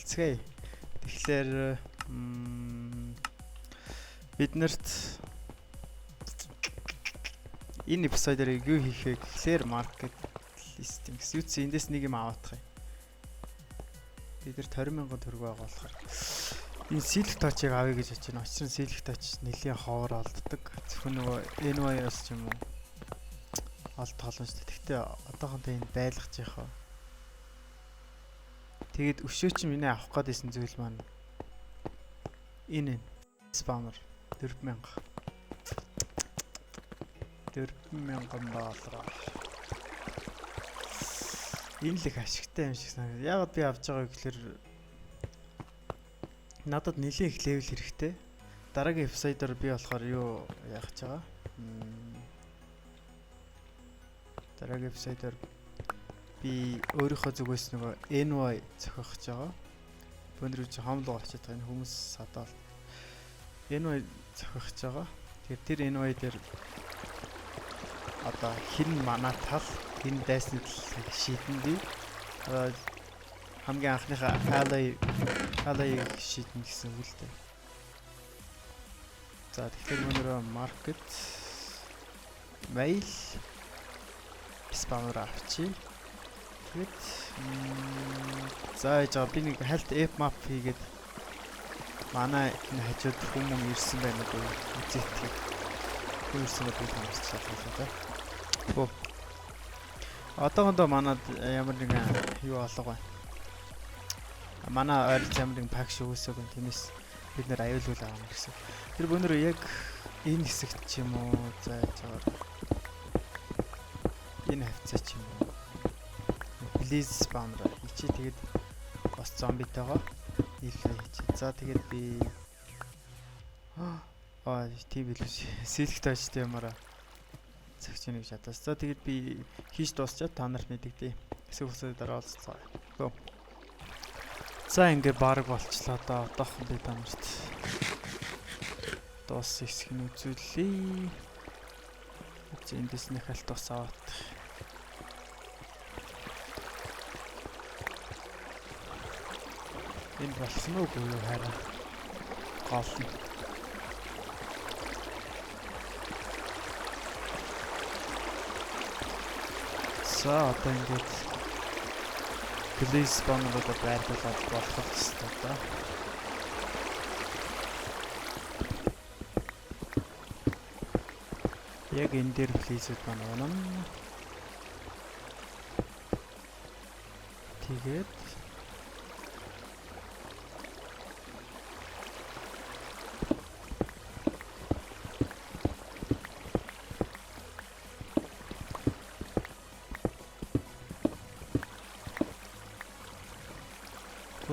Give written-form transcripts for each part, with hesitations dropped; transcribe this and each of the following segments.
эхэлцгээе. Тэгэхээр биднэрт энэ эпизодоор юу хийх вэ гэхээр market listing гэсэн үгүй эндээс нэг юм аваадах юм. Бидэрт 20,000 төгрөг байгаа болохоор энэ Silk Touch-ыг авъя гэж бодож байна. Учир нь Silk Touch нэлийн ховор олддог. Зөвхөн нөгөө NY-аас ч юм уу олдох болно шүү дээ. Гэхдээ одоохондоо энэ байлгаж яхаа. Тэгээд өшөөч миний авах гэдсэн зүйл маань энэ спамер 4,000 доллар. Энэ л их ашигтай юм шиг санагдав. Яагаад би авч байгаа вэ гэхээр надад нэлийн их левел хэрэгтэй. Дараагийн эпизодоор би болохоор юу яах гэж байгаа? Дараагийн эпизодоор би өөрийнхөө зүгээс нөгөө NY зохиох гэж байгаа. Өндөр үуч хомлоо очиж байгаа энэ хүмүүс садаал NY зохиох гэж байгаа. Тэгэхээр тэр NY дээр одоо хин манай тал энэ дайсны талыг шийдэн би хамгийн анхныхаа алай шийдэн гэсэн үг л дээ. За тэгэхээр өнөөдөр market mail спамер авчи. Тэгэд за яа би нэг хальт app map хийгээд манай энэ хажууд хүмүүс ирсэн байна уу үзээтгэг хөөсөн гэдэг юм хэлчихлээ да. Оо. Одоохондоо манад ямар нэгэн юу алга байна. Манай ойрол ямар нэгэн пакш өгөөсөг юм. Тиймээс бид нэр аюулгүй байгаа юм гэсэн. Тэр өнөр яг энэ хэсэгт ч юм уу зааж байгаа. Энэ хавцаа ч юм уу. Please spammer хийчи тэгээд бас зомбитойгоо нийлээ хийчи. За тэгээд би тийм билүү. Silk Touch-тэй юмараа цагч нэг шатаас. За тэгээд би хийж дуусчаад та нарт мэдэгдэе. Эсвэл үсээ дараа уулзцаа. Гөө. За ингээ баг болчлоо да. Одоохон би та нарт дуус хэсэг нь үзүүлээ. Эндээс нэг халт ус аваад. Энэ болсон уу юу хараа. Гол нь. За одоо ингээд please spammer-ыг байрлуулаад болох хэрэгтэй да. Яг энэ дээр please-д байна. Тэгээд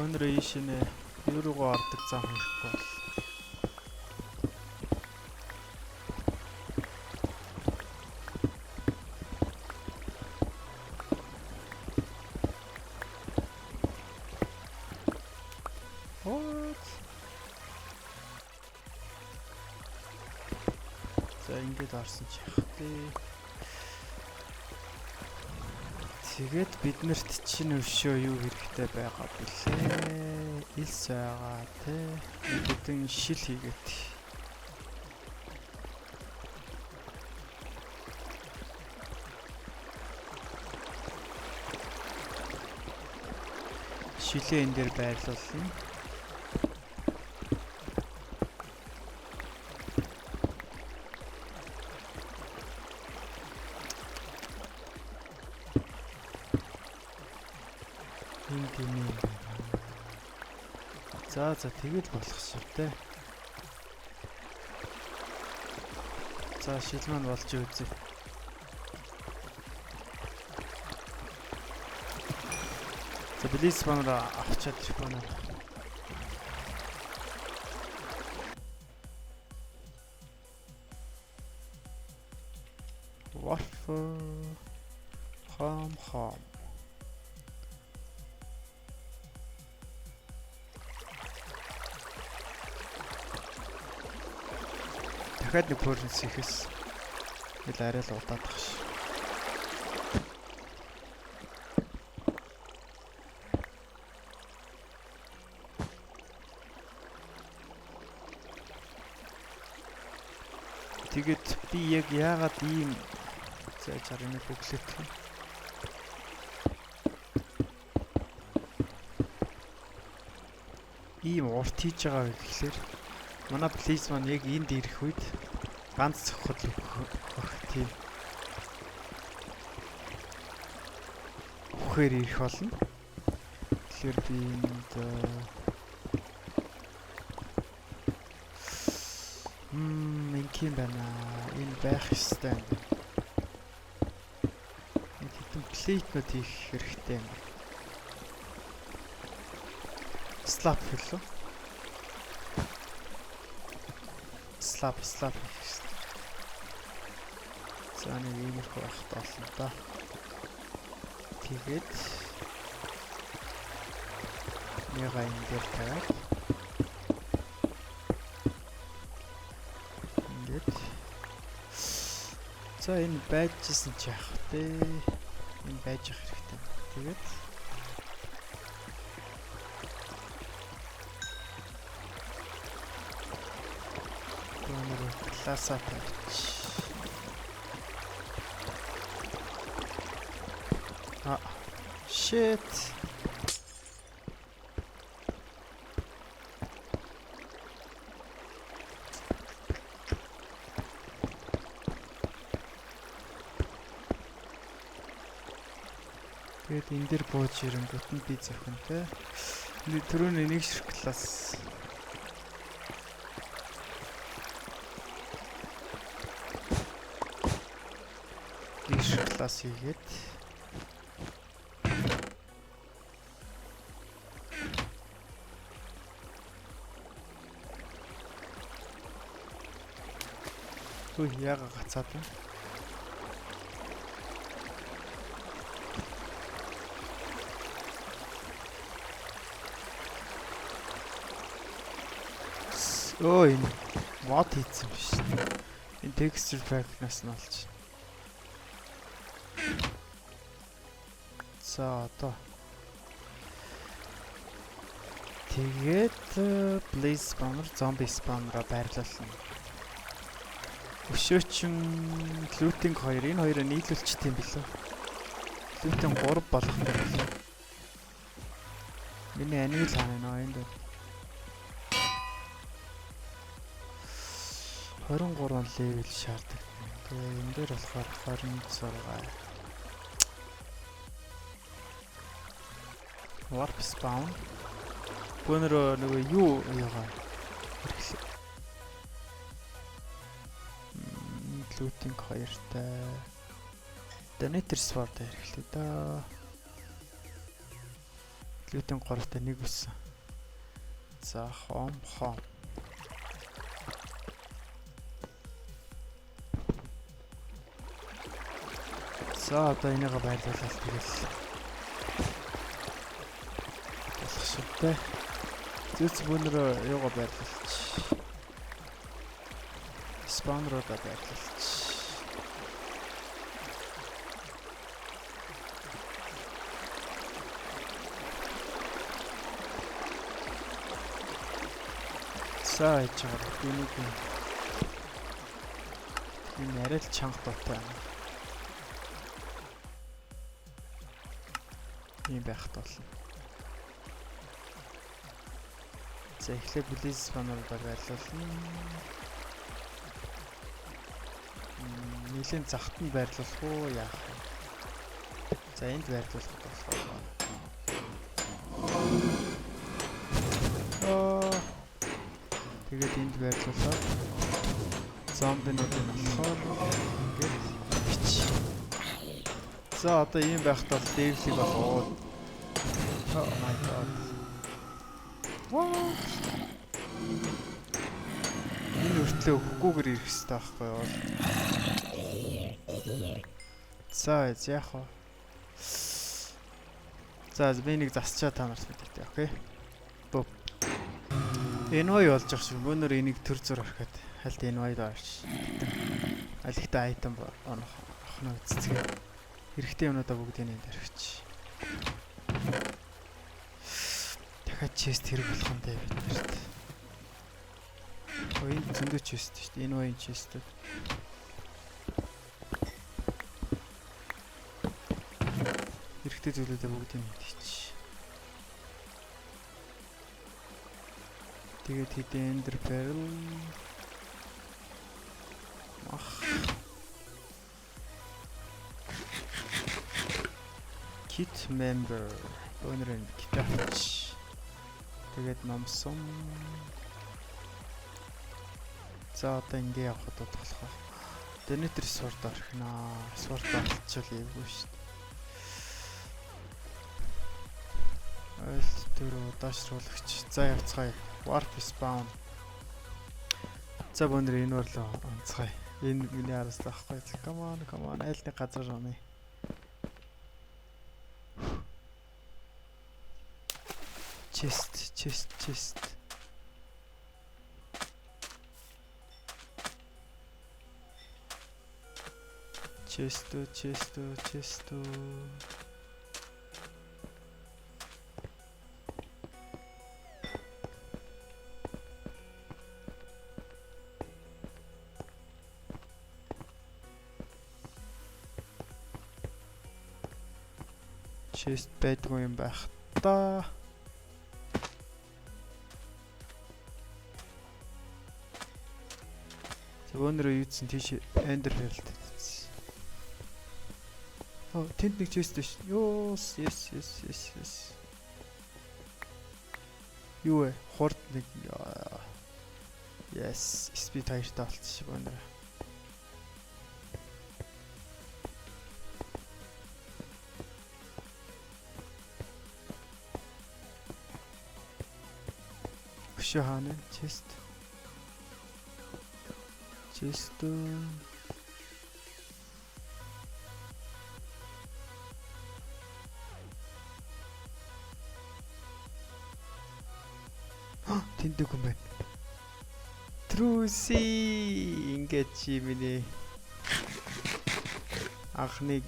өнөр ийшнэ юу руугаа ордог зам хийхгүй бол за ингэж орсон ч яах вэ? Тэгээд биднэрт чинь өшөө юу хэрэгтэй байгаа бэлээ. Илс байгаа те. Бидэн шил хийгээд. Шилээ энэ дээр байрлуулна. За тэгэл болох шүү дээ. За шил маань болж үзье. За please spammer авчаад ирэх байна. Waffle хам дахиад нэг пөрнс хийхээс ил арай л удаад тах ш. Тэгээд би яг яагаад ийм зааж арай бүглэх юм. Ийм урт хийж байгаа гэхлээр манай плейс маань яг энд ирэх үед ганц цохол өгөх тийм үхээр ирэх болно. Тэгэхээр би энд инким байна. Энэ байх ёстой юм. Хэдэн плейтнууд хийх хэрэгтэй юм. Slap хэлээ. Slap хийх ёстой. За нэг иймэрхүү байх болно да. Тэгээд яга энэ дээр тавиад ингээд за энэ байжсэн ч яах вэ? Энэ байж ах хэрэгтэй. Тэгээд класса тавьчих. Shit. Тэгээд энэ дэр бууж ирэнгүүт нь би зөвхөнтэй. Түрүүний нэг ширх класс. Ширх класс хийгээд Хөө яага гацаад байна. Өө энэ мод хийсэн биш. Энэ texture pack-наас нь олж. За одоо тэгээд blaze spawner, zombie spawner-а байрлуулна. Өшөөчин looting 2 энэ хоёрыг нийлүүлчих юм билүү. Looting 3 болох юм билүү. Миний анил хаана энэ дээр 23 level шаарддаг. Тэгээ энэ дээр болохоор 26. Warp spawn. Бүүнөрөө нөгөө юу яагаа хэрэглээ. Looting 2-тай Donator sword хэрэглэе да. Looting 3-тай нэг үсэн. За home. За одоо энийгээ байрлуулаад тэгэл болох шигтэй. Зүс бүүнөрөө юугаа байрлуулчих. Spawn-руудаа байрлуулчих. За яж байгаа энэ арай л чанга дуутай байна. Ийм байхт болно. За эхлээд blaze spawn-руудаа байрлуулна. Нилийн захт нь байрлуулах уу яах вэ? За энд байрлуулах болохоор. Тэгээд энд байрлуулаад зомбинуудын болохоор ингээд бич. За одоо ийм байхад бол дэвлэг болоо. Oh my god. What? Энэ өртлөө өгөхгүйгээр ирэх хэрэгтэй байхгүй юу? За яах вэ? За би нэг засчаа та нарт мэдээ, окей? Боп. Энвай болж байгаа шүү. Мөнөр энийг төр зур орхиод хальт энвайд орч. Алихта айтем охно цэцгээ. Хэрэгтэй юмудаа бүгдийг энд орхич. Дахиад чест хэрэг болох юм даа бид нарт. энэ зөндөө чест шүү дээ. Энэ баян честүүд. Хэрэгтэй зүйлүүдээ бүгдийг мэдчих. Тэгээд хэдэн ender pearl. Kit member. Өнөрөө китач. Тэгээд номсон. За одоо ингэ явахад болох. Дэнэтэр сурд орхино. Сурд олчвал ийггүй шүү дээ. Ойлт дөрөв даашруулагч. За явцгаая. Warp spawn. За өнөр энэ өрлөө онцгой. Энэ миний араас таахгүй. Come on. Айл нэг газар онё. Chest. Chest. Chest байдгүй юм байх та. Өнөрөө юудсан тийш ender pearl татсан. Тэнд нэг chest биш. Yes. Юу вэ? Хурд нэг Yes, speed хоёртай болчихсон өнөрөө. Шахана chest. Тэндэг юм байна. Trucy ингээд чи миний анхны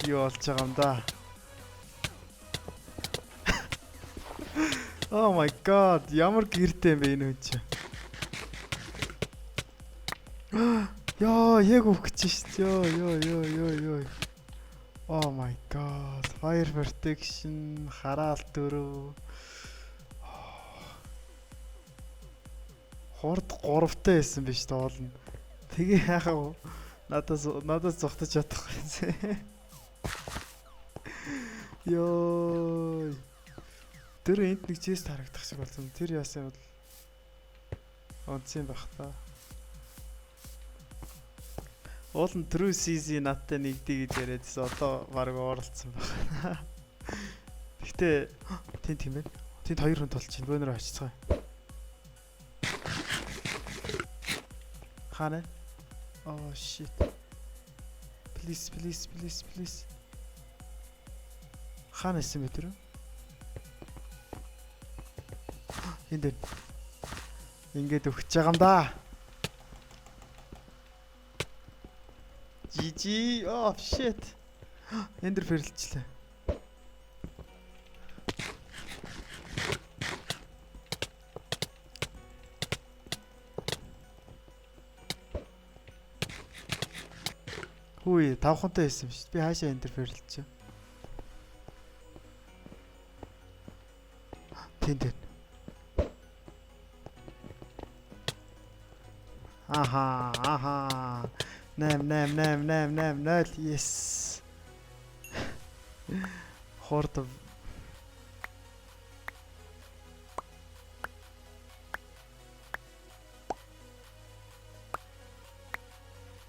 юу болж байгаа юм да. Oh my god, ямар гэртэй юм бэ энэ хүн чи. Яг өгч шүү дээ. Йоо. Oh my god, fire protection, хараал дөрөв. Хурд 3-тай байсан биш дээ уул нь. Тэгээ яхаа надаас зогтож чадахгүй. Йоо. Тэр энд нэг чест харагдах шиг болсон. Тэр яасан бол онцгийн байх та. Уул нь true CZ надтай нэгдий гэж яриадсэн. Одоо баг оролцсон байна. Гэхдээ тийм ээ. Тэнд хоёр хүн толчих. Бөөнөр очицгаа. Хана? Oh shit. Please. Хана исэн бэ тэр? Энд ингээд өгч байгаа юм да. GG. Oh shit. Ender pearlчлээ. Хүй 5 хонтой байсан биш. Би хаашаа ender pearlч. Тэнд. Аха. 8 yes. Хорд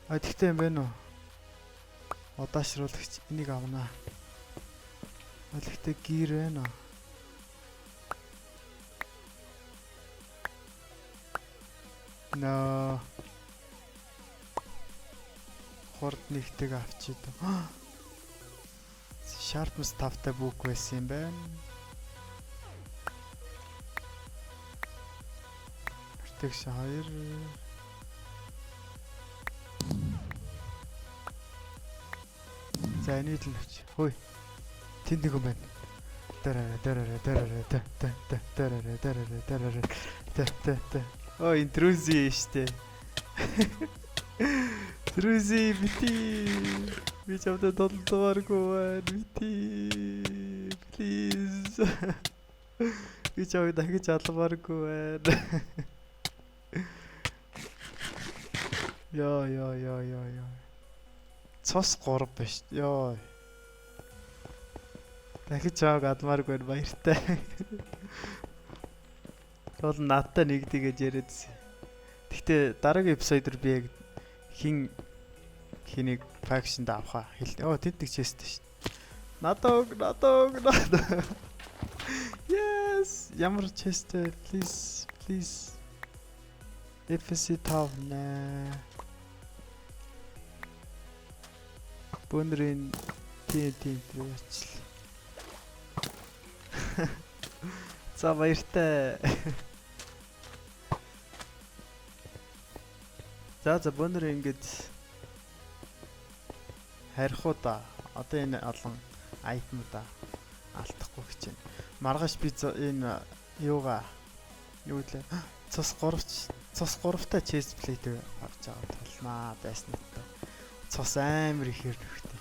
тэгтээ юм байна уу? Удаашруулагч энийг авнаа. Тэгтээ гэр байна уу? No. Хорд нэгтэйг авчид. Sharpness 5-тай бүк байсан юм байна. Protection 2. За энийг л авч. Хөөе. Тэнд нэг юм байна. Оо интрузи штэ. Интрузи бити. Би чамд толдооргүй байна. Бити. Please. Би чамд дахиж албааргүй байна. Яа. Цус 3 биш. Яа. Дахиж чааг адмааргүй байна баяртай. Бол надтай нэгдийгэж яриадсэн. Гэхдээ дараагийн эпизодор би яг хинийг факшнд авахаа хэлээ. Оо тэд нэг чест шүү дээ. Надаа. Yes. Ямар чест вэ? Please. FC тавна. Бонрын тийм байж. За баяртай. За бонор ингэж харихуу да. Одоо энэ олон айтмуудаа алдахгүй гэж байна. Маргааш би энэ юугаа юу лээ? Цус 3-та chest plate авч байгаа тулнаа байсан нь. Цус амар ихээр нөхтэй.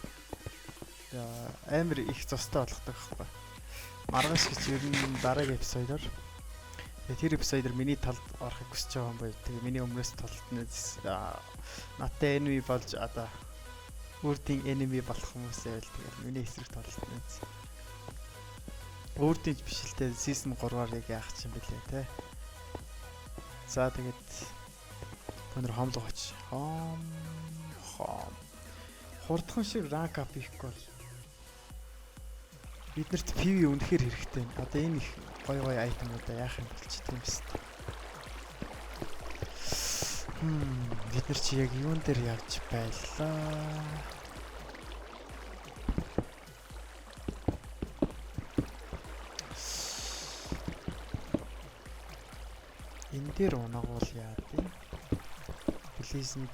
Амар их цустай болгодог байхгүй. Маргааш гэж ер нь дараагийн эпизодоор тэр эпизодоор миний талд орохыг хүсэж байгаа юм байна. Тэгээ миний өмнөөс талд надтай enemy болж одоо өөртөө enemy болох хүмүүсээ л тэгээ миний эсрэг талд нэз. Өөртөө ч биш л те season 3-аар яг яах юм бэлээ те. За тэгээд өнөр хомлог оч. Хурдхан шиг rank up хийхгүй бол биднэрт PV үнэхээр хэрэгтэй. Одоо энэ их гоё айтемуудаа яах юм болч тийм биз дээ. Бид нар чи яг юун дээр явж байлаа. Энэ дээр унагуул яа дээ. Please нэ.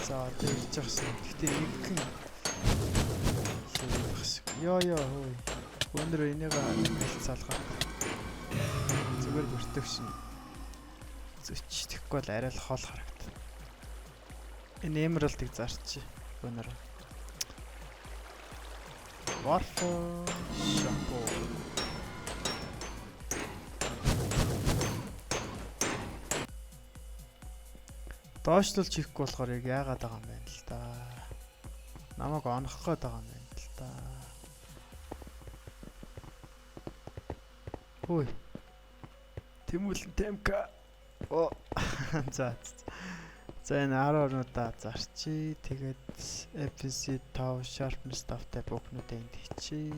За одоо ирж байгсан. Гэхдээ нэгэн Яа хөөе. Өндөр энийг салгаад. Зүгээр бүртгшин. Зөчдөхгүй бол арай л хол харагд. Энэ emerald-ыг зарчи. Өнөр. Warfo shampoo. Доошлуулж хийхгүй болохоор яг яагаад байгаа юм бэ л да. Намайг онох гээд байгаа юм байна л да. Хөөе. Тэмүүлэн тамка. Оо. За энэ 10 орнуудаа зарчи. Тэгээд FC 5 sharpness тавтай бүхнүүдээ энд хийчи.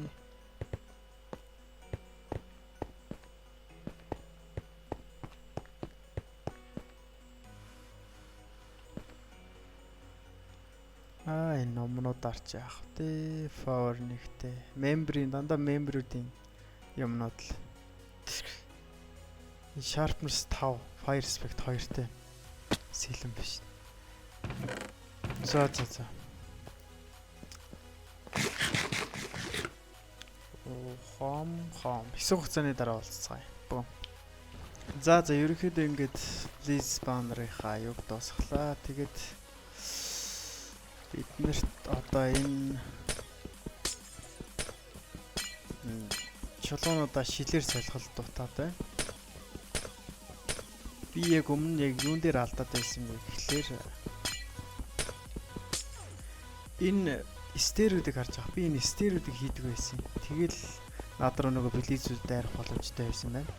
Энэ номнууд арч яах вэ? For нэгтэй. Member-ийн дандаа member-уудын юмнууд л. Sharpness 5, Fire Spect 2-тэй. Сэлэн биш. За. Хом. Хэсэг хугацааны дараа уулзцгаая. Бом. За ерөнхийдөө ингээд Please banner-ийнхаа юг дуусглаа. Тэгээд бид нарт одоо энэ чулуунуудаа шилээр солиход дутаад байна. Би яг өмнө яг юун дээр алдаад байсан бэ гэхлээр энэ стерүүдийг харж байгаа. Би энэ стерүүдийг хийдэг байсан. Тэгэл над руу нөгөө билизүүд дайрах боломжтой байсан байна.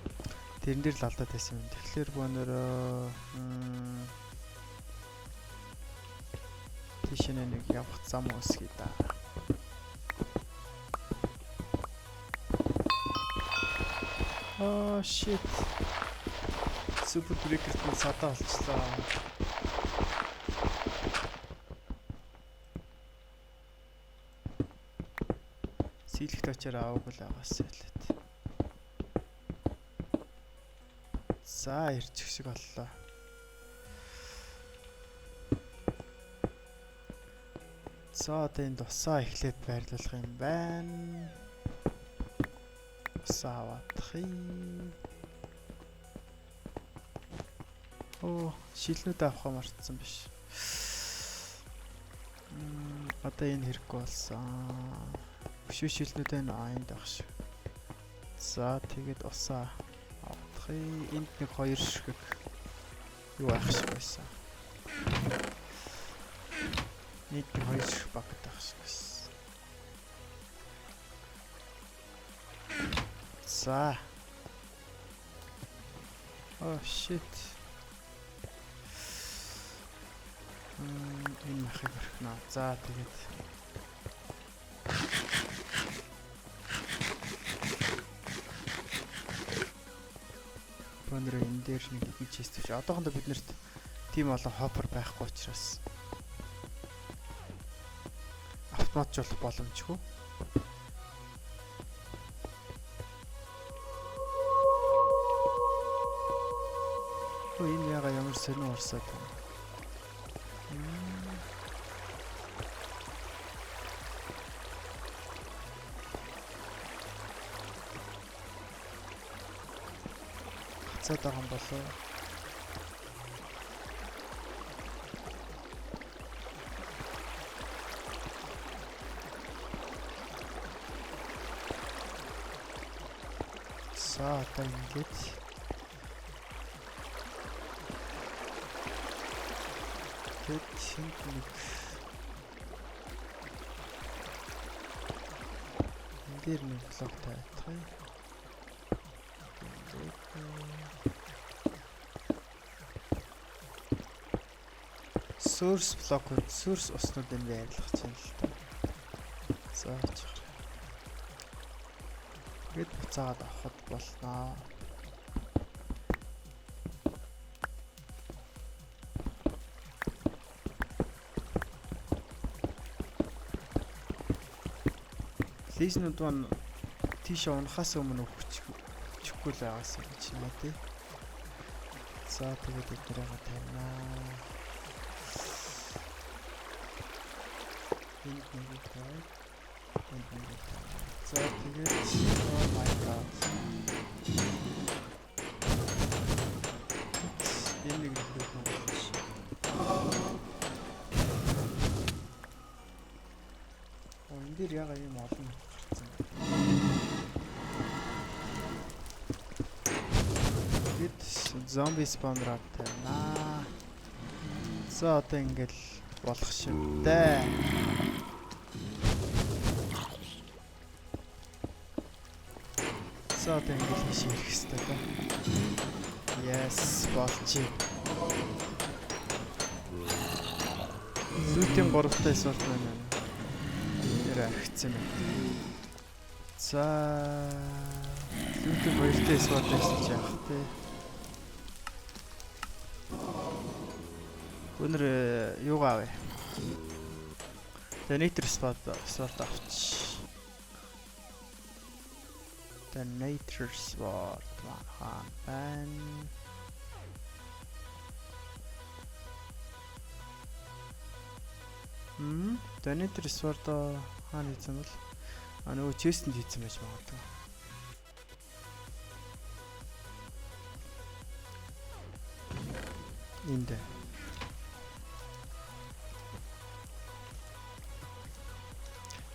Тэрэн дээр л алдаад байсан юм. Тэгэхээр бөөнөрөө тийш нэг явах зам үсгий да. Oh shit. Super breaker-т садаа болчихлоо. Сэлэгт очоор аваагүй л байгаас хэлээд. За ирчих шиг боллоо. За одоо энэ тусаа эхлээд байрлуулах юм байна. Тусаа аваадах юм. Оо, шилнүүд авах мартсан биш. Одоо энэ хэрэггүй болсон. Өшөө шилнүүд энэ энд авах шиг. За тэгээд усаа авах юм. Энд нэг 2 ширхэг юу авах шиг байсан. Нэг 2 ширхэг багт авах шиг байсан. За. Oh shit. Энэ махыг өрхнө. За тэгээд өнөр энэ дээр нэг хий чист биш. Одоохондоо биднэрт тийм олон хоппер байхгүй учраас автоматжуулах боломжгүй. Өө энэ яга ямар сонир урсаад байна. Хацаад байгаа юм болоо. За одоо ингэж тэт шинтник дээр нэг блок таах юм. Source block, source уснуудыг байрлах чинь л та. За очих. Гэт буцаагаад авахд болноо. Лизнүүд маань тийш унахаас өмнө өчөхгүй л байгаас юм чи нэ тий. За тэгээд эднэрээ тавина. Энд нэг таа. За тэгээд oh my god. Энэ нэг биш. Энэ дэр яга юм олон гарцсан. Гэт зомби спаунраад байна. За одоо ингээл болох шивтэй. За одоо ингээл хийх хэрэгтэй та. Yes, болчих. Лүтийн 3-тай сорт байна. Нэр архицсан байна. За лүтийн 2-тай сорт байсан ч яах вэ? Өнөр юугаа авъя? Donator spot авч. Donator spot маань Donator spot хаана хийсэн бол нөгөө chest-д хийсэн байж магадгүй. Энд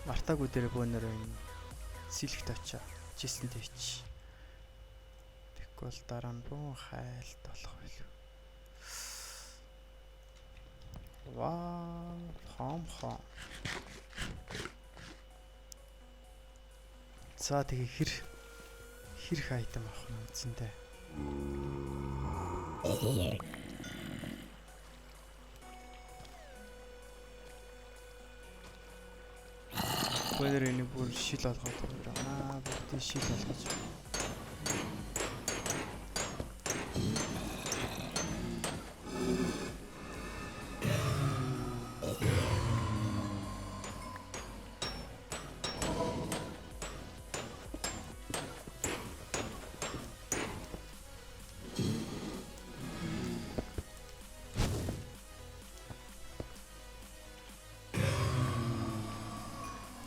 Мартаагүй дээр бөөнөр энэ сэлхт очоо чистэн дэвч. Тэгвэл дараа нь бүүн хайлт болох байлгүй. Вау, хом. За тэгээ хэр хайтам авах нь үндсэндээ. Бөөнөр энэ бүр шил олгоод байна. Бүгд шил олгож.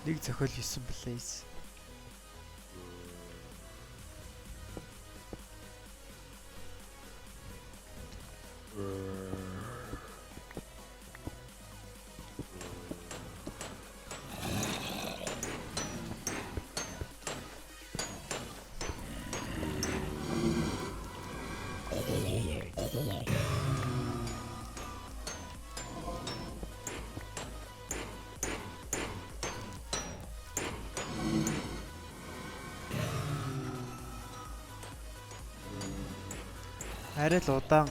Нэг зохиол 9 Blaze. Арай л удаан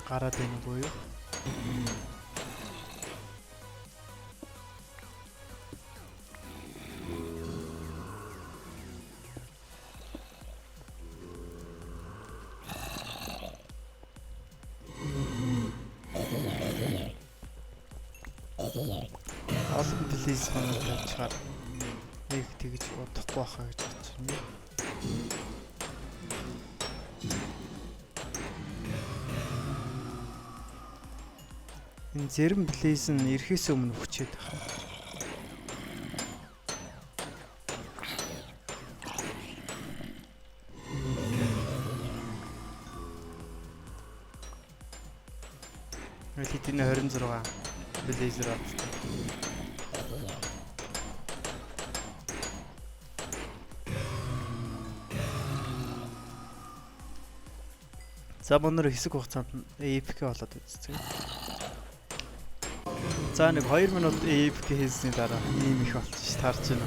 гараад байна уу юу? Олон Blaze манад тавьчихаар нэг тэгж удахгүй байхаа гэж бодож байна. Энэ зарим Blaze нь ирэхээс өмнө хүчээд байна. Хэдийн 26 Blaze руу. За өнөр хэсэг хугацаанд AFK болоод үзье. За нэг 2 минут AFK хийсний дараа ийм их болчих тарж байна.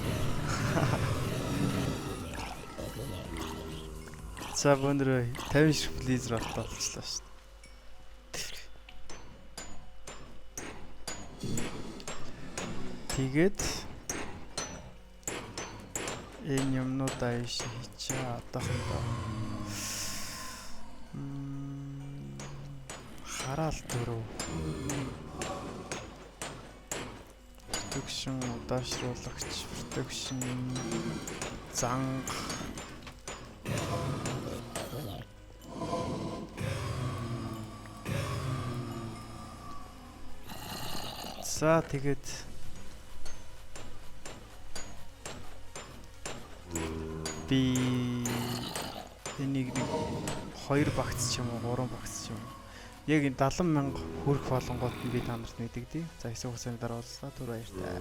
За өнөр 50 шиг Blaze руу болчихлоо шүү дээ. Тэгээд энэ юмнуудаа хийчээ одоохондоо хараал дөрөв production удаашруулагч production занга за тэгээд би энийг 2 багц ч юм уу 3 багц ч юм уу яг энэ 70,000 хүрэх болонгууд нь би та нарт мэдэгдэе. За хэсэг хугацааны дараа уулзлаа. Түр баяртай.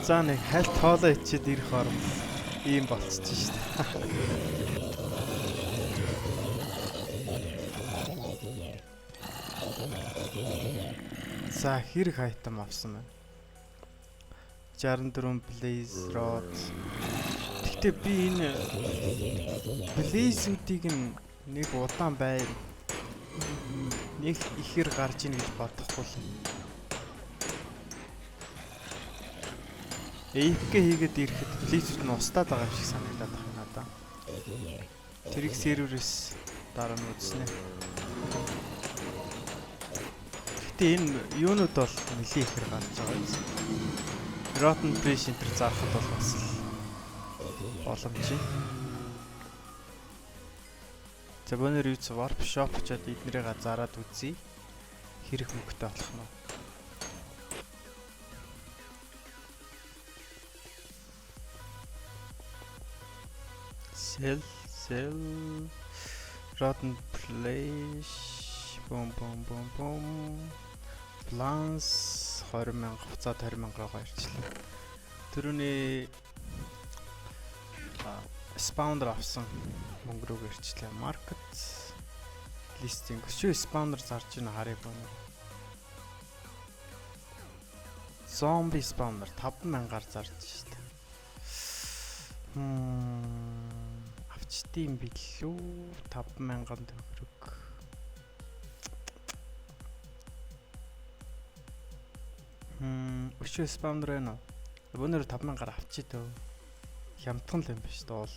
За нэг хальт хоолоо ичээд ирэх орон ийм болчихж шít. За хэрэг айтам авсан байна. 64 Blaze Rod. Гэхдээ би энэ Blaze-үүдийг нэг удаан байр нэг ихэр гарч ийн гэж бодохгүй л. AFK хийгээд ирэхэд Blaze-үүд нь устдаад байгаа юм шиг санагдаад байна надаа. Тэрийг серверээс дараа нь үзнэ. Гэтэ энэ юунууд бол нэлийн ихэр гарч байгаа юм. Rotten Fresh Enter заахад бол бас боломжтой. За бонер юуц warp shop очоод эднэрийг зараад үзье. Хэрэг мөнгөтэй болох нь. Sell Rotten Flesh бом Plans 20,000 хуцаад 20,000 байрчлаа. Тэрүүний Spawner авсан мөнгө рүү ирчлээ. Market listing. Өшөө spawner зарж ийн харъя бонор. Zombie spawner 5,000-аар зарж штэ. Авчдсан билүү 5,000 төгрөг. Өшөө spawner байна уу? Өнөөдөр 5,000-аар авчий дөө. Хямдхан л юм биш дээ бол.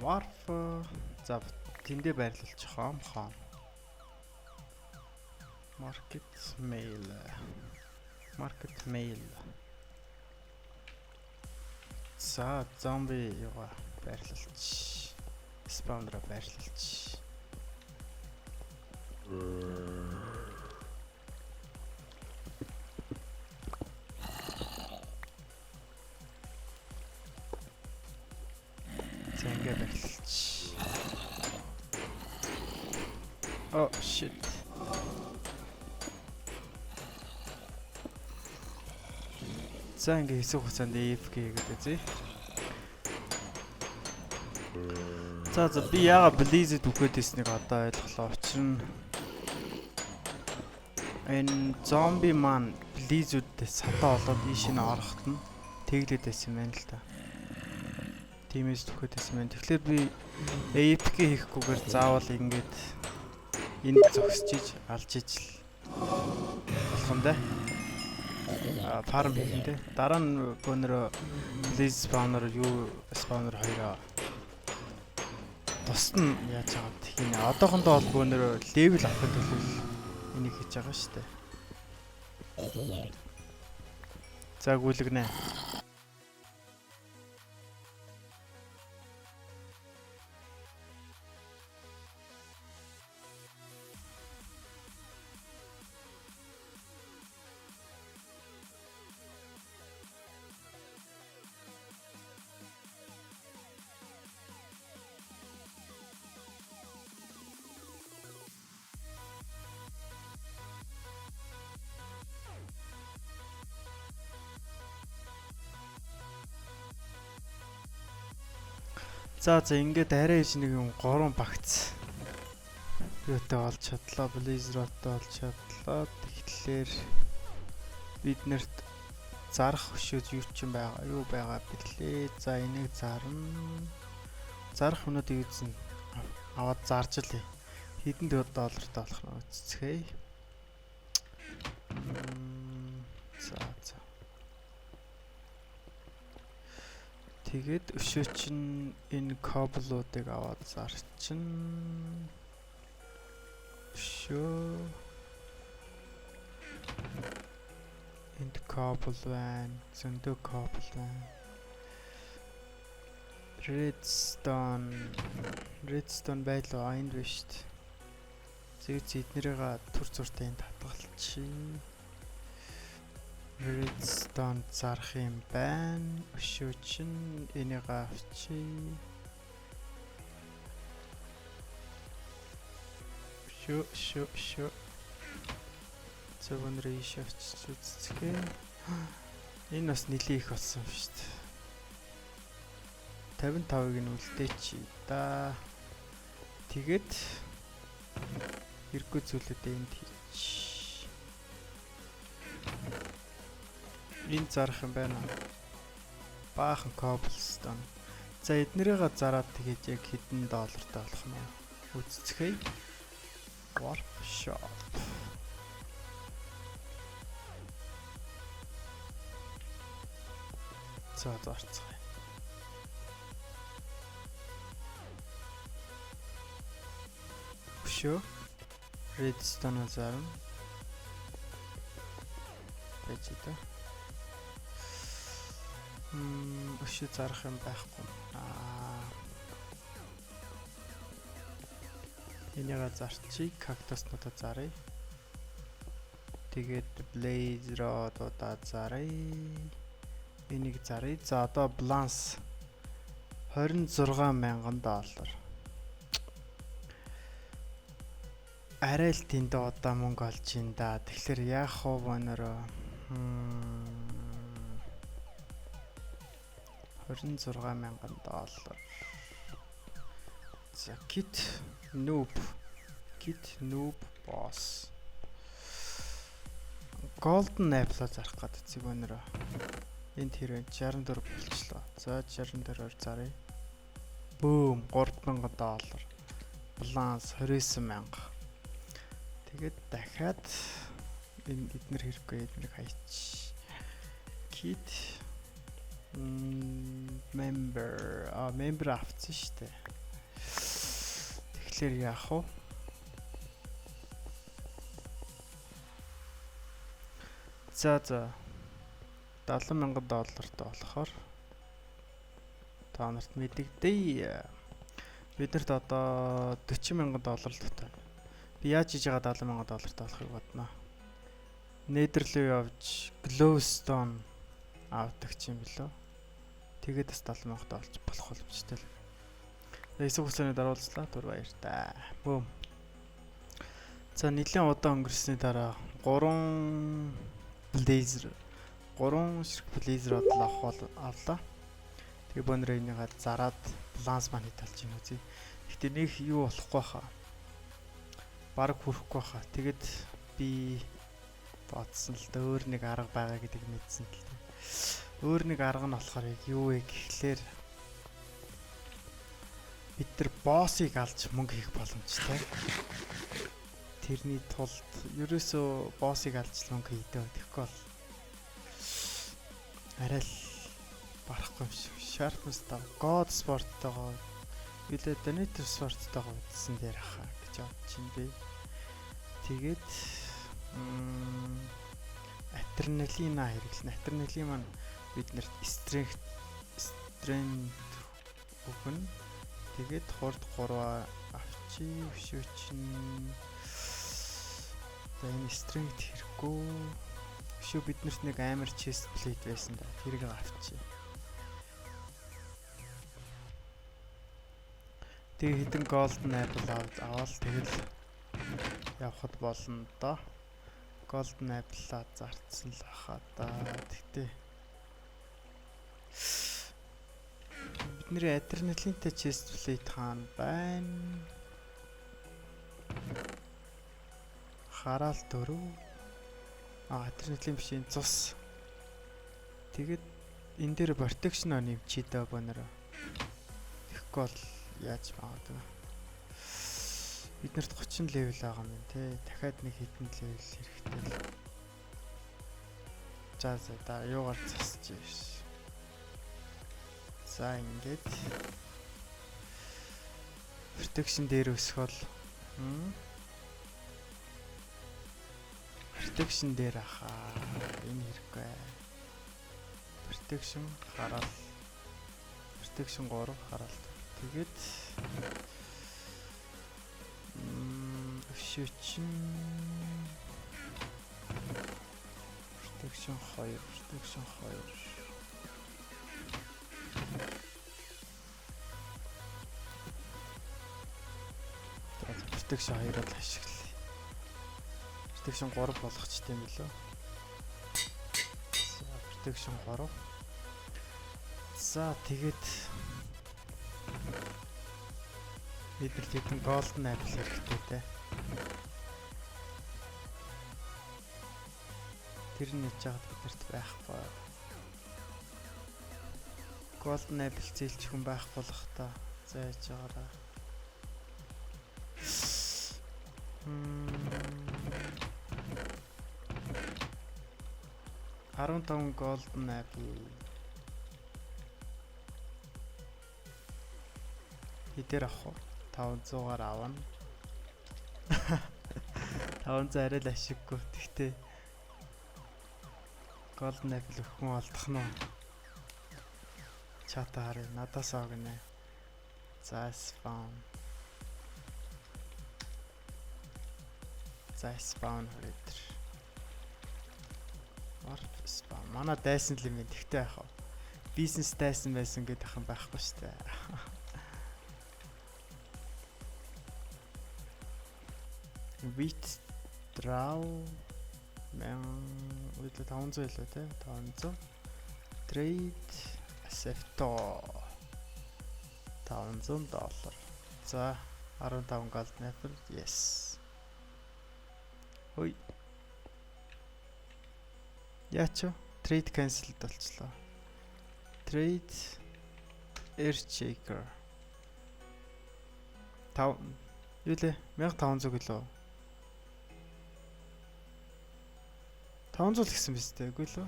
Warf за тэндээ байрлуулчих хаам. Market mail. За zombie яга байрлуулчих. Spawner байрлуулчих. Зэнгээ байрлуулчих. Oh shit. За ингээ хэсэг хугацаанд AFK гэдэг зэ. За би яага Blizzard үхээд ирснийг одоо ойлголоо. Учир нь энэ зомби маань Blizzard-ээс сатаа болоод ийш нь ороход нь тэглээд байсан юм байна л та. Тимээс үхээд ирсэн байна. Тэгэхээр би AFK хийхгүйгээр заавал ингээд энд зогсчиж алж ижил болох юм да. Farm хийхэнтэй. Дараа нь бөөнөр Blaze spawner юу spawner хоёроо тусад нь яаж байгаа юм тийм. Одоохондоо бол бөөнөр level авахын төлөө энийг хийж байгаа шүү дээ. За гүйлгэнэ. За ингээд арай ээж нэг юм 3 багц юутай олж чадлаа, Blizzard-тай олж чадлаа. Тэгэхээр бид нарт зарах хөшөөж юу ч юм байгаа. Юу байгаа бэлээ. За энийг зарна. Зарах юмнуудыг үзэн аваад зарж лээ. Хэдэн доллартай болох нь үзцгээе. За. Тэгээд өшөө чинь энэ кабелуудыг аваад зарчин. Өшөө энд кабел байна. Зөндөө кабел байна. Redstone байлаа энд биш үү? Зэвч эднэрийг түр зуртай энд хатгалчих. Redstone зарах юм байна. Өшөө чинь энийг авчи. Өшөө. Зөвхөн рейш авчиж үзцгээ. Энэ бас нэлээ их болсон юм шүү дээ. 55-ыг нь үлдээчи да. Тэгээд хэрэггүй зүйлүүдээ энд хийчих. Энд зарах юм байна. Баахан cobblestone. За эднэрийг зараад тэгээд яг хэдэн доллартай болох нь үзцгээе. Warp shop. За зарцгаая. Өшөө redstone зарна. Байж та. Өшөө зарах юм байхгүй. Энийг зарчиг кактуснуудаа заръя. Тэгээд blaze rod-удаа заръя. Энийг заръя. За одоо balance $26,000. Арай л тэнд удаа мөнгө олж ин да. Тэгэхээр яах вэ өнөрөө? $26,000. За kit noob boss. Golden apple зарах гэдэг цэг өнөрөө. Энд хэрэг 64 болчлоо. За 64-оор заръя. Бөөм $3,000. Баланс $29,000. Тэгээд дахиад энэ эднэр хэрэггүй эднэрийг хайч. Kit member авцсан штэ. Тэгэхээр яах вэ? За $70,000 болохоор та нарт мэдэгдэе. Биднэрт одоо $40,000 дутаа. Би яаж хийж байгаа $70,000 олохыг бодноо. Нидерлөө явж Glowstone авдаг юм билүү. Тэгээд бас $70,000 олж болох боломжтой л. Эсвэг хугацааны даруулцлаа түр баяр та. Бөөм. За нэлийн удаан өнгөрсөний дараа 3 ширхэг Blazer авлаа. Тэгээ бонроо энийгээ зараад баланс маань хиталж ийн үзье. Гэхдээ нэг юу болохгүй хаа. Бараг хүрэхгүй хаа. Тэгэд би бодсон л да өөр нэг арга байгаа гэдгийг мэдсэн л да. Өөр нэг арга нь болохоор юу вэ гэхлээр бид нар боссыг алж мөнгө хийх боломжтой. Тэрний тулд ерөөсөө боссыг алж мөнгө хийдэг. Тэгэхгүй бол арай л барахгүй юм шиг. Sharpness та God Sport-тойгоо билээ Donator Sport-тойгоо үзсэн дээр хаа гэж бодож юм бэ. Тэгээд Adrenaline хэрэглэн. Adrenaline маань биднэрт strength өгнө. Тэгээд хурд 3 авчи өшөөчин. За энэ strength хэрэггүй. Өшөө биднэрт нэг амар chest plate байсан да. Тэрийг авчи. Тэгээ хэдэн golden apple аваад тэгэл явхад болно доо. Golden apple-а зарцсан л хаа да. Тэгтээ бидний Adrenaline-тэй chest plate хаана байна? Хараал 4. Adrenaline биш энэ цус. Тэгээд энэ дээр protection нэмчий даа бонороо. Тэгэхгүй бол яаж магадгүй. Биднэрт 30 level байгаа юм те. Дахиад нэг хэдэн level хэрэгтэй л. За юугаар засч ийш. За ингээд protection дээр өсгөл. Protection дээр ахаа. Энэ хэрэггүй. Protection хараал. Protection 3 хараал. Тэгээд өшөөчин protection 2. Protection 2-оор ашиглая. Protection 3 болгочтой юм билүү. За protection 3. За тэгээд бидэрт хэдэн golden apple хэрэгтэй те. Тэр нь яж хаад бидэрт байхгүй. Golden apple зээлч хүн байх болох та. За яж байгаараа. 15 golden apple. Хитэр авах уу? 500-аар авна. 500 арай л ашиггүй. Тэгтээ golden apple өхөн олдох нь. Чата харъя. Надаас авгнэ. За spawn. За spawn хүрээд. Warp spawn. Манай дайсан л юм. Тэгтээ яах вэ? Бизнес дайсан байсан гэдэг ахын байхгүй шүү дээ. Wheat draw 500 илүү те 500 trade Sefto $500. За 15 gold apple. Yes. Ой. Яач вэ? Trade cancelled болчлоо. Trade Earthshaker. Юу лээ? 1500 гэлөө. 500 гэсэн биз дээ, үгүй лөө.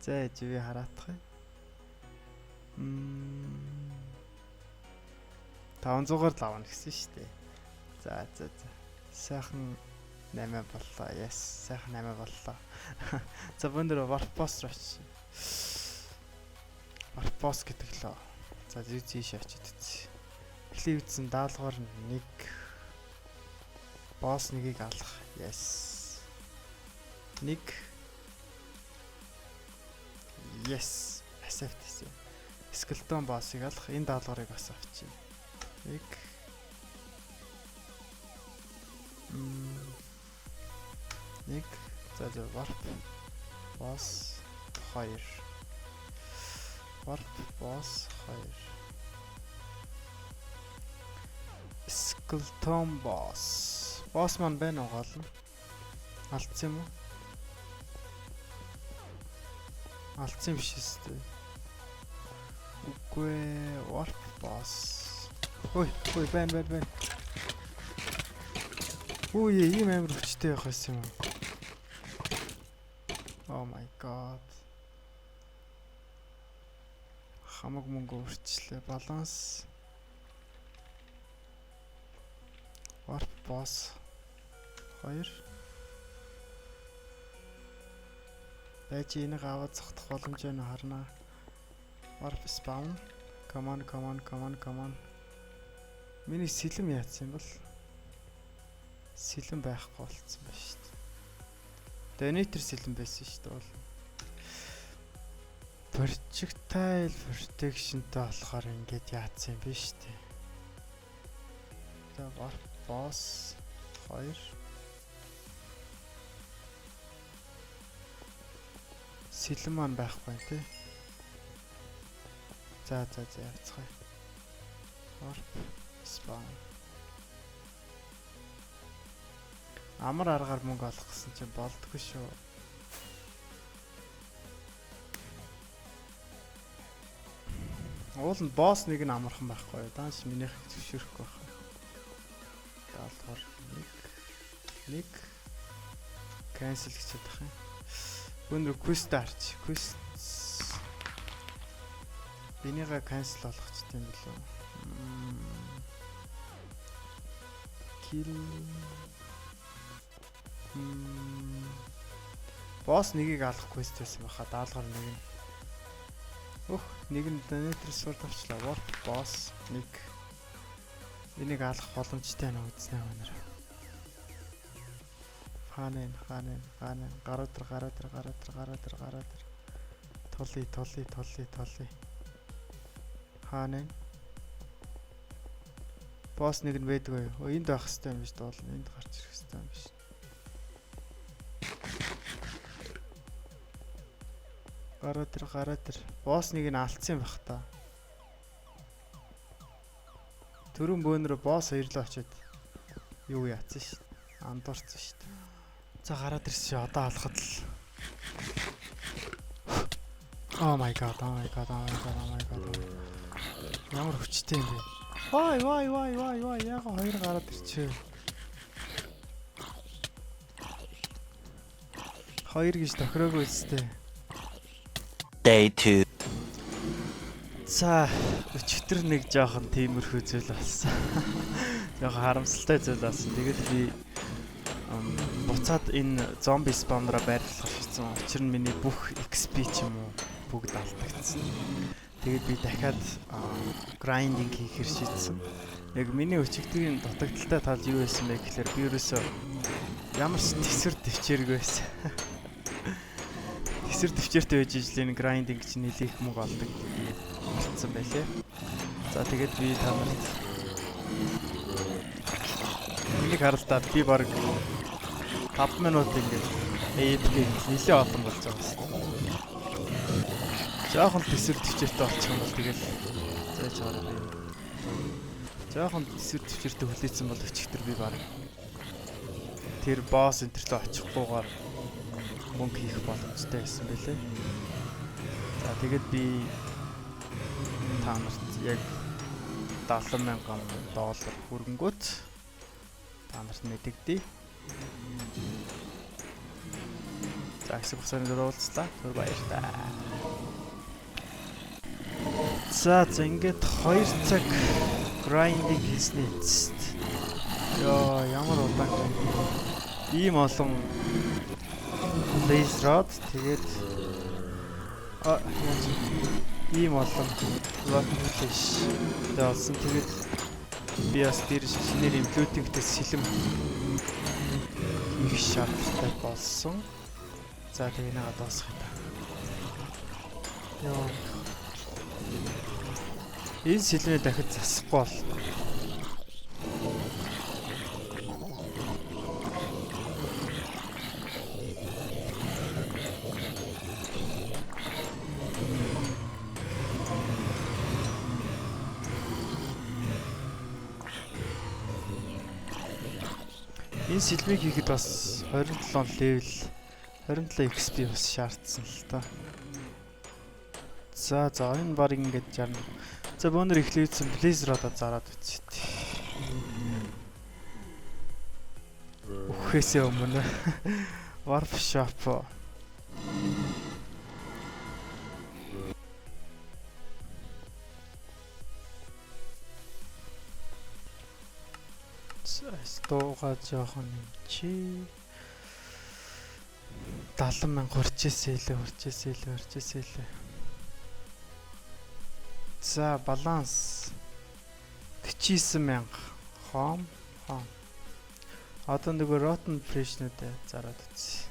За живи хараатах юм. 500-аар л авна гэсэн шүү дээ. За. Сайхан 8 боллоо. Yes, сайхан 8 боллоо. За өндөр warp boss руу очив. Warp boss гэдэг лөө. За зүйж очиж үзье. Эхлээ үтсэн даалгаар 1 boss 1-ийг алах. Yes. 1. Yes. Accept хийсэн. Skeleton boss-ыг алах. Энэ даалгарыг бас авчи. 1. За warp boss 2. Warp boss 2. Skeleton boss. Boss маань байна уу гол нь? Алдсан юм уу? Алдсан биш үстэй. Үгүй warp boss. Ой, байна. Ой, ийм амар хүчтэй байх юм. Oh my god. Хамаг мөнгө өрчлөө. Баланс. Warp boss 2. Байж энийг аваад зогтох боломж нь харна. Warp spawn. Come on. Миний сэлэм яатсан юм бол? Сэлэм байхгүй болцсон ба шүү дээ. Donator сэлэм байсан шүү дээ бол. Projectile protectionтай болохоор ингэж яатсан юм биш үү? За warp boss 2. Сэлэм маань байхгүй тий. За явцгаая. Warp spawn. Амар аргаар мөнгө олох гэсэн чинь болдгүй шүү. Уул нь босс нэг нь амархан байхгүй юу? Даанч минийх зөвшөөрөхгүй байх. Даалгавар 1 cancel хийчихэж байгаа юм. Өндөр quest арч. Quest бинийга cancel болгох ч тийм билүү. Kill босс нэгийг алах quest байсан баха. Даалгавар нэг нь. Нэг нь donator сурд авчлаа. Warp boss 1. Энийг алах боломжтой байна үзнэ өнөр. Хаанаа. Гараа дээр. Толли. Хаанаа. Босс нэг нь байдгүй. Энд байх хэрэгтэй юм биш дээ. Энд гарч ирэх хэрэгтэй юм биш. Гараа дээр. Босс нэг нь алдсан юм байх та. Төрөн бөөнөрө босс хоёрлоо очиод юу яатсан шүү дээ. Андуурсан шүү дээ. За гараад ирсэн одоо алхад л. Oh my god. Ямар хүчтэй юм бэ? Вай. Яга хоёр гараад ирчээ. Хоёр гэж тохироогүй үстэй. Day 2. За өчигдөр нэг жоохон тиймэрхүү зүйл болсон. Жоохон харамсалтай зүйл болсон. Тэгээд би буцаад энэ зомби спаунераа байрлах гэсэн. Учир нь миний бүх XP ч юм уу бүгд алдагдсан. Тэгээд би дахиад grinding хийхэр шийдсэн. Яг миний өчигдрийн дутагдaltaй тал юу байсан бэ гэхээр би ерөөсөө ямар ч тэсвэр төвчээргүй байсан. Тэсвэр төвчээртэй байж ижлийн grinding чинь нэлээд их мөнгө олдог болсон байлээ. За тэгээд би та нарт энийг харалтаад би баг 5 минут ингэж AFK нэлээ олон болж байгаа юм. Жаахан төсвөр төвчөртэй болчих юм бол тэгэл зайж хараа. Жаахан төсвөр төвчөртэй хүлээсэн бол өчигдөр би баг тэр босс энтерлөө очихгүйгээр мөнгө хийх боломжтой байсан байлээ. За тэгээд би та нарт яг $70,000 хөрөнгөт та нарт мэдэгдэе. За хэсэг хугацааны дараа уулзлаа. Түр баярлалаа. За ингээд 2 цаг grinding хийсний эцэст ёо ямар удаан ийм олон laser rod тэгээд ийм олон rotten flesh дэвсэн тэгээд би бас дээр шинээр имплютингтэй сэлэм хийх шаардлагатай болсон. За тэгээд нэг дуусгах юм. Ёо. Энэ сэлмээ дахид засахгүй бол энэ сэлмийг хийхэд бас 27 level 27 XP бас шаардсан л та. За энэ баг ингээд жарна. За бөөнөр эхлүүлсэн Blazer одоо зараад үтсэ. Үхээсээ өмнө Warp Shop. Стога жоохон юм чи 70,000 урчээсээ лээ. За баланс 49,000 хом. Одоо нөгөө rotten flesh-нүүд зараад үтсэ.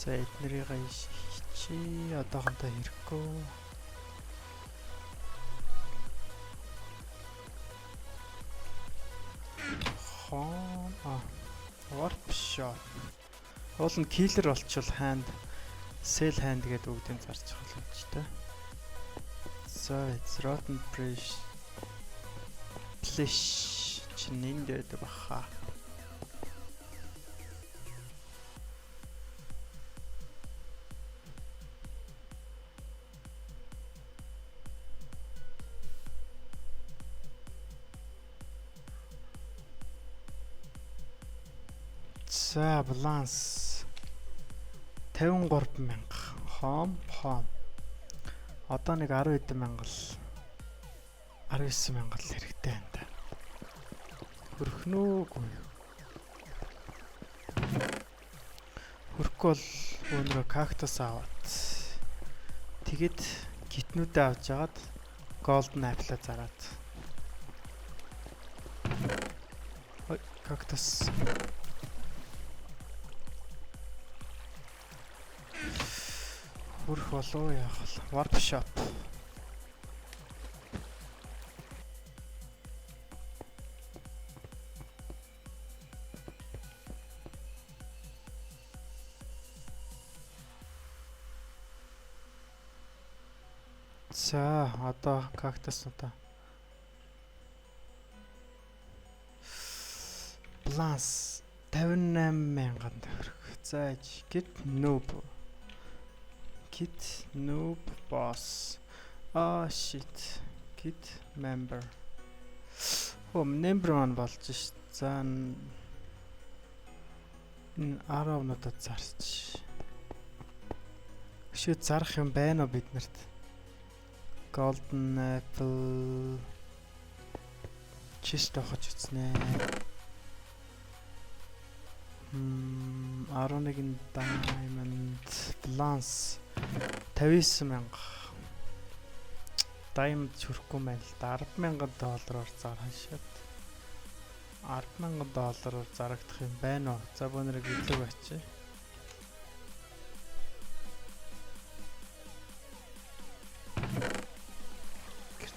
За эднэрийг чи одоохондоо хэрэггүй. Warp shop. Уул нь killer болчвол hand, sell hand гэдэг үгдийн зарж байгаа юм чи та. So it's rotten flesh чинь энд дээр баха. За баланс 53,000 хом. Одоо нэг 10,000 19,000 хэрэгтэй байна да. Хөрхнөөгүй. Хөрөхгүй бол өөрөө кактус аваад тэгэд гитнүүдээ авч жагаад golden apple зараад. Ой, кактус. Хөрх болов яах вэ? Warp shop. За одоо кактус одоо баланс 58,000 төгрөг. За get noob boss. Shit. Get member. Member маань болж ш. За 10 надад зарч. Өшөө зарах юм байна уу бид нарт? Golden apple чист авах үзнэ. 11 diamond balance 59,000 diamond чүрхгүй байна л да. $10,000 зархашаад $10,000 зарагдах юм байна уу? За бөөнөрийг илүү бачи.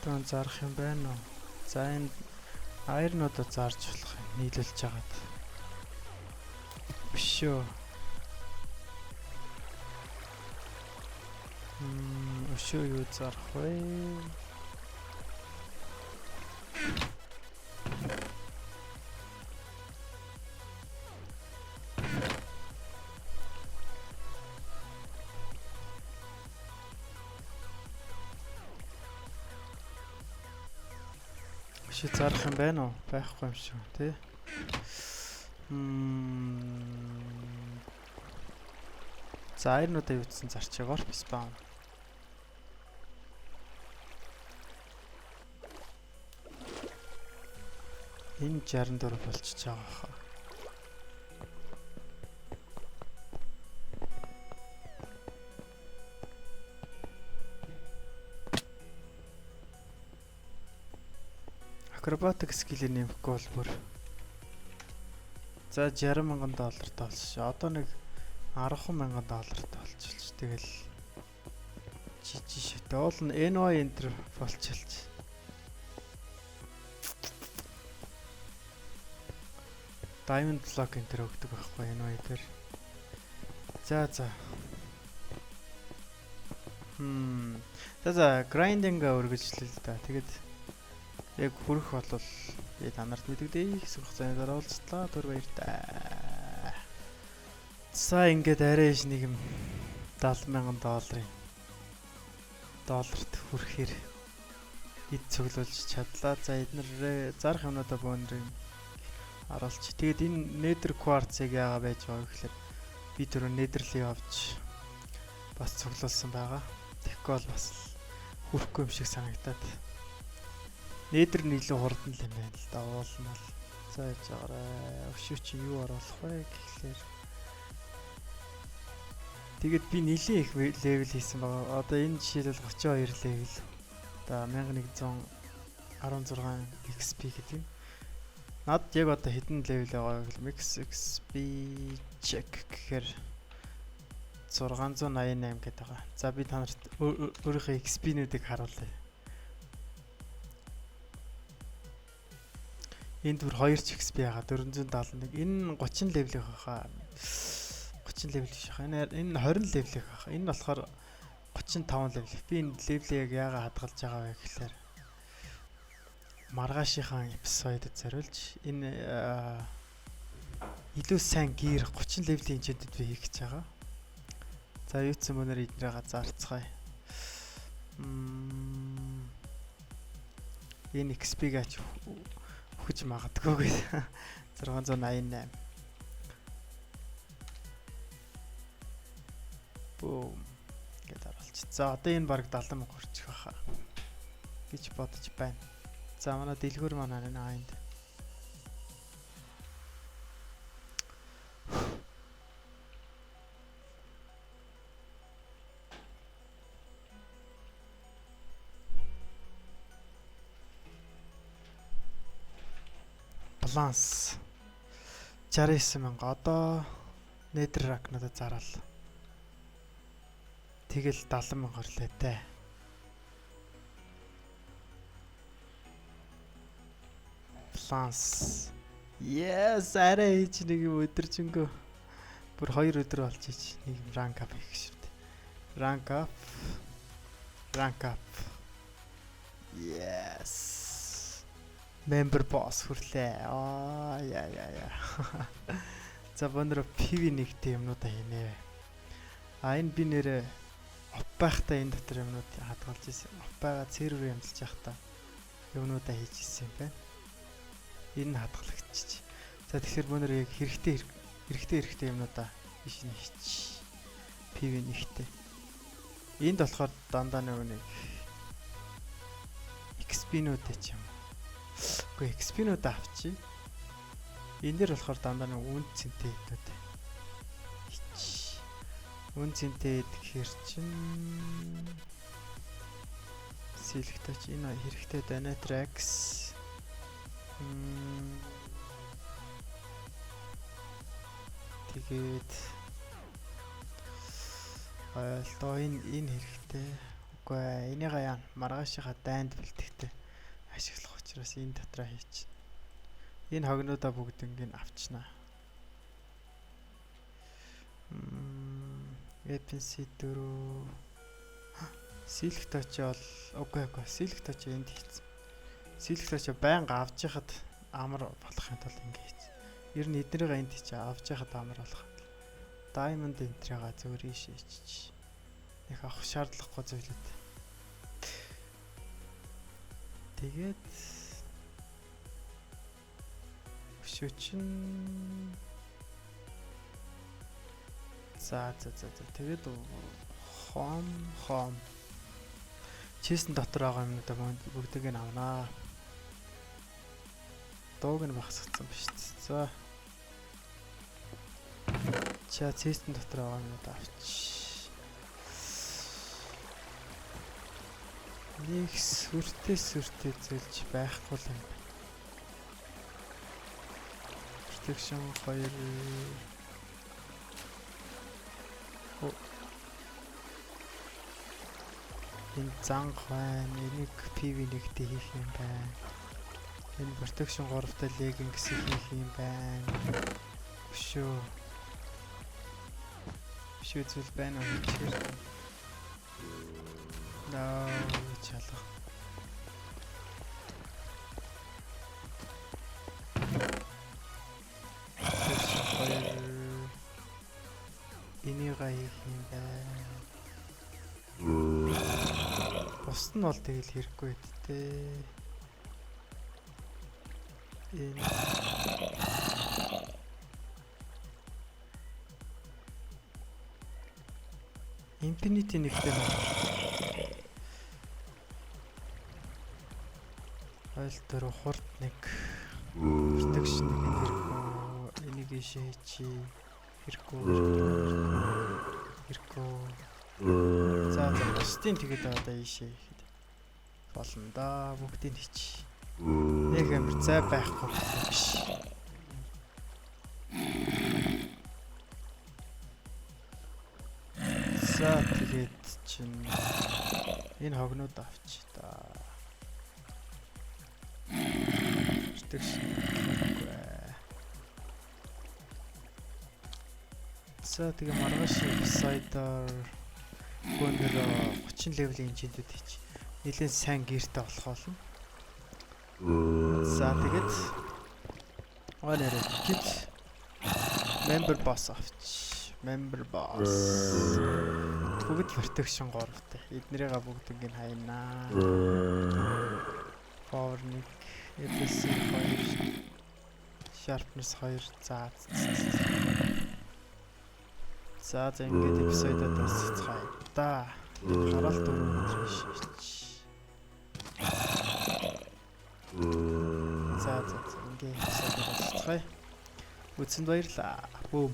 Тон зарах юм байна уу? За энэ айрнуудаа зарж болох юм нийлүүлж хагаад. Биш үү? Өшөө юу зарах вэ? Өшөө зарах юм байна уу? Байхгүй юм шүү, тий? За айрнуудаа юутсан зарчих орп спаун. Энэ 64 болчихж байгаа хаа. Акробатик скилээ нэмэхгүй бол бүр. За $60,000 тоолж. Одоо нэг $10,000 тоолчихлоо. Тэгэл жижиг шивтэй. Уул нь NY enter болчихлоо. Diamond block enter өгдөг байхгүй NY дээр. За. За grinding өргөжлөл л да. Тэгээд яг хүрэх болвол та нарт мэдэгдээ гэсэн хугацааны дараа уулзлаа. Түр баяртай. За ингээд арай нэг юм $70,000 долларт хүрэхээр эд цуглуулж чадлаа. За эднэр зарах юмнуудаа бөөнрийн харуулж. Тэгээд энэ nether quartz-ыг яага байж байгаа гэхээр би түрүү nether-ийг авч бас цуглуулсан байгаа. Тэгэхгүй бол бас хүрэхгүй юм шиг санагдаад. Nether нь илүү хурдан л юм байна л да. Уулмал. За яж байгаарай. Өшөө чи юу оруулах вэ гэхлээр. Тэгээд би нэлийн их левел хийсэн байгаа. Одоо энэ жишээлбэл 32 левел. Одоо 1116 XP гэдэг юм. Над яг одоо хэдэн левел байгаа вэ? Max XP check гэхээр 688 гэдэг байгаа. За би та нарт өөрийнхөө XP-нүүдийг харуулъя. Энд бүр 2 XP байгаа 471. Энэ 30 левелийнх хаа. 30 левел биш хаа. Энэ 20 левелийнх хаа. Энэ болохоор 35 левел. Би энэ левелийг яагаад хадгалж байгаа вэ гэхээр маргаашийнхаа эпизодод зориулж энэ илүү сайн гэр 30 левелийн хэмжээнд би хийх гэж байгаа. За юуцсан мөнөр эднэрээ зарцгаая. Энэ XP-гач хүч магадгүй гэж 688. Бум гэдэг оруулж. За одоо энэ баг 70,000 хүрчих байхаа гэж бодож байна. За манай дэлгүүр манай энд. Баланс 69,000 одоо nether rack-нуудаа зараал. Тэгэл 70,000 орлоо те. Баланс. Yes, арай хийж нэг юм өдөржингөө. Бүр 2 өдөр болж ийж нэг юм rank up хийх шивдэ. Rank up. Yes. Member boss хүрлээ. Яа. За бонро PV1-тэй юмнуудаа хийнэ. Энэ би нэрээ опбайхтай энэ дотор юмнууд хадгалж ирсэн. Опбайга сервер ямлж явахдаа юмнуудаа хийж ирсэн юм байна. Энэ хадгалагчиж. За тэгэхээр бонро яг хэрэгтэй юмнуудаа биш нээч. PV1-тэй. Энд болохоор дандаа нэг XP-нүүдтэй ч юм. Гэхдээ XP-нүүд авчи. Энэ дэр болохоор дандаа нэг үн цэнтэй хэдүүд. Үн цэнтэй гэхэр чин сэлгтэйч энэ хэрэгтэй Donatrix. Тэгээд ойлтоо энэ хэрэгтэй. Үгүй энийг яа маргаашийнхаа дайнд бэлтгэхтэй ашиглах учраас энэ дотроо хийчих. Энэ хогнуудаа бүгднийг авчнаа. Weapon-C 4 Сэлэх точи бол үгүй сэлэх точи энд хийсэн. Сэлэх точи байнга авч яхад амар болохын тулд ингэ хийсэн. Ер нь эднэрийг энд чи авч яхад амар болох. Diamond энтрийга зөвөр ийшээч. Нэг авах шаардлагагүй зүйлүүд. Тэгээд өшөөчин за тэгээд хом честэн дотор байгаа юмнуудаа бүгдийг нь авнаа. Дууг нь багсгацсан биш. За. Ча честэн дотор байгаа юмнуудаа авч. Нэг сүртэй зэлж байхгүй юм. Protection 2 энэ занг байна. Энийг PV1-тэй хийх юм байна. Энэ protection 3-тай leggings хийх юм байна. Өшөө зүйл байна уу гэж. Наа чалга. Энийг хийх юм байна. Бус нь бол тэгэл хэрэггүй дээ. Infinity нэгтэй байна. Ойл дээр хурд нэг protection нэг хэрэггүй. Энийг ийшээ чи хэрэггүй. За бусдын тэгээд одоо ийшээ хийхэд болно да. Бүгдийг хийч. Нэг амир зай байхгүй биш. За тэгээд чинь энэ хогнууд авч та. За тэгээ маргааш сайдаар гонор 30 левлийн инженүүд хийж нэлээд сайн гэртэй болох болно. За тэгээд орой гэж member boss авч. Member boss. Бүгд protection 3-тай. Эднэрийг бүгдийг нь хайнаа. Power 1, efficiency 2, sharpness 2. За ингээд эпизодод дуусчихъя да. Хараалт өрөөнд шийдэж. За ингээд эпизодод дуусчихъя. Үзсэнд баярлалаа. Бүүм.